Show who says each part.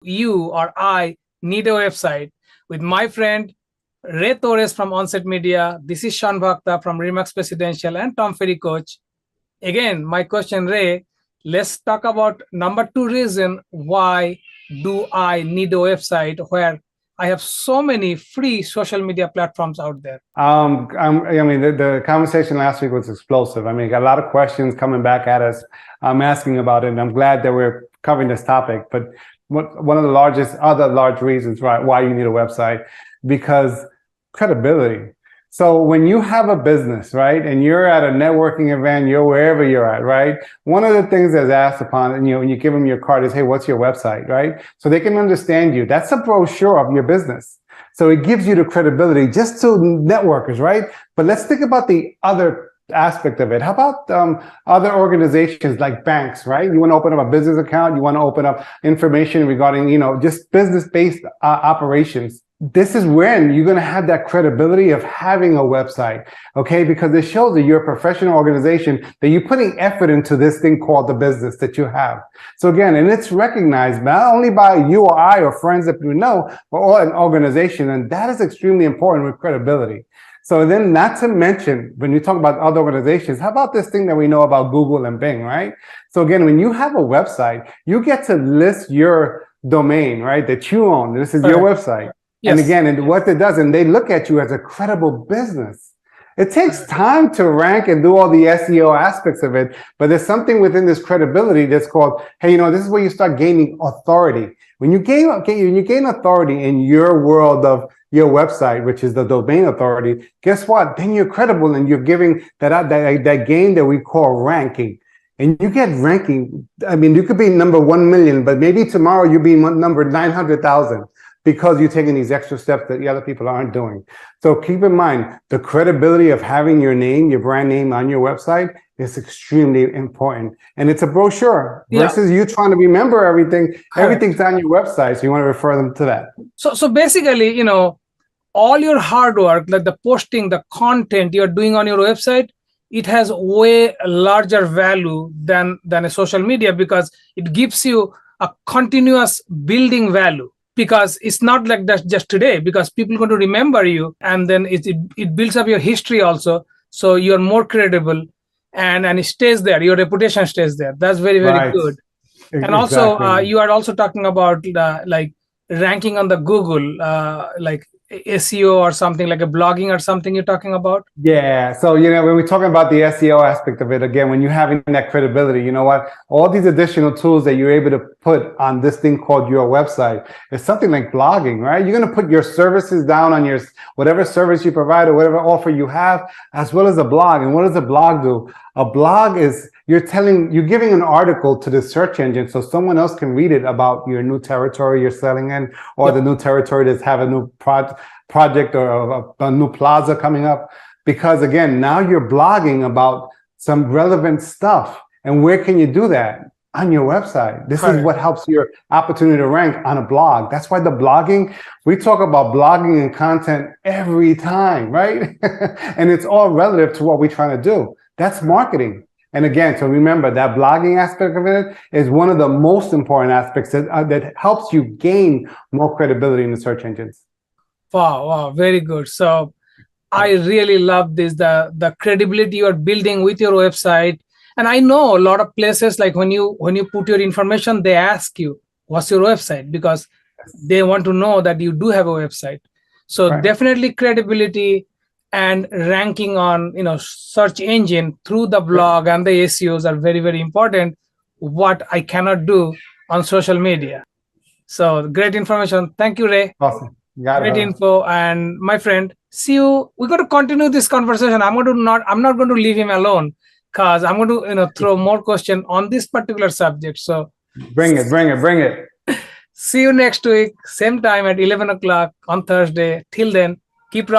Speaker 1: you or I need a website, with my friend Ray Torres from Onset Media, this is Sean Bhakta from Remax Presidential and Tom Ferry Coach. Again, my question, Ray, let's talk about number two reason why do I need a website where I have so many free social media platforms out there.
Speaker 2: I mean, the conversation last week was explosive. I mean, got a lot of questions coming back at us. I'm asking about it, and I'm glad that we're covering this topic. But one of the other large reasons why you need a website, because credibility. So when you have a business, right, and you're at a networking event, you're wherever you're at, right, one of the things that's asked upon, and when you give them your card is, hey, what's your website, right? So they can understand you. That's a brochure of your business. So it gives you the credibility just to networkers, right? But let's think about the other aspect of it. How about other organizations like banks, right? You want to open up a business account, you want to open up information regarding, just business-based operations. This is when you're going to have that credibility of having a website, okay? Because it shows that you're a professional organization, that you're putting effort into this thing called the business that you have. So again, and it's recognized not only by you or I or friends that you know, but all an organization. And that is extremely important with credibility. So then not to mention, when you talk about other organizations, how about this thing that we know about Google and Bing, right? So again, when you have a website, you get to list your domain, right? That you own. This is your website. Yes. And again, and what it does, and they look at you as a credible business. It takes time to rank and do all the SEO aspects of it, but there's something within this credibility that's called, hey, this is where you start gaining authority. When you gain authority in your world of your website, which is the domain authority, guess what? Then you're credible, and you're giving that gain that we call ranking. And you get ranking. I mean, you could be number 1 million, but maybe tomorrow you'll be number 900,000. Because you're taking these extra steps that the other people aren't doing. So keep in mind, the credibility of having your name, your brand name on your website is extremely important. And it's a brochure versus you trying to remember everything. Everything's on your website. So you want to refer them to that.
Speaker 1: So basically, all your hard work, like the posting, the content you're doing on your website, it has way larger value than a social media, because it gives you a continuous building value. Because it's not like that just today, because people are going to remember you, and then it builds up your history also. So you're more credible, and it stays there. Your reputation stays there. That's very, very good. And also, you are also talking about like ranking on the Google, like SEO or something, like a blogging or something you're talking about?
Speaker 2: Yeah. So, when we're talking about the SEO aspect of it, again, when you're having that credibility, you know what? All these additional tools that you're able to put on this thing called your website is something like blogging, right? You're going to put your services down on your whatever service you provide or whatever offer you have, as well as a blog. And what does a blog do? A blog is you're giving an article to the search engine so someone else can read it about your new territory you're selling in, or the new territory that's have a new project or a new plaza coming up. Because again, now you're blogging about some relevant stuff. And where can you do that? On your website. This is what helps your opportunity to rank on a blog. That's why the blogging, we talk about blogging and content every time, right? And it's all relative to what we're trying to do. That's marketing. And again, so remember that blogging aspect of it is one of the most important aspects that helps you gain more credibility in the search engines.
Speaker 1: Wow, very good. So I really love this, the credibility you are building with your website. And I know a lot of places, like when you put your information, they ask you, what's your website? Because they want to know that you do have a website. So definitely credibility and ranking on search engine through the blog and the SEOs are very, very important, what I cannot do on social media. So great information. Thank you, Ray.
Speaker 2: Awesome.
Speaker 1: Great info. And my friend, see you. We're going to continue this conversation. I'm not going to leave him alone, because I'm going to throw more questions on this particular subject. So
Speaker 2: bring it.
Speaker 1: See you next week, same time at 11 o'clock on Thursday. Till then, keep rocking.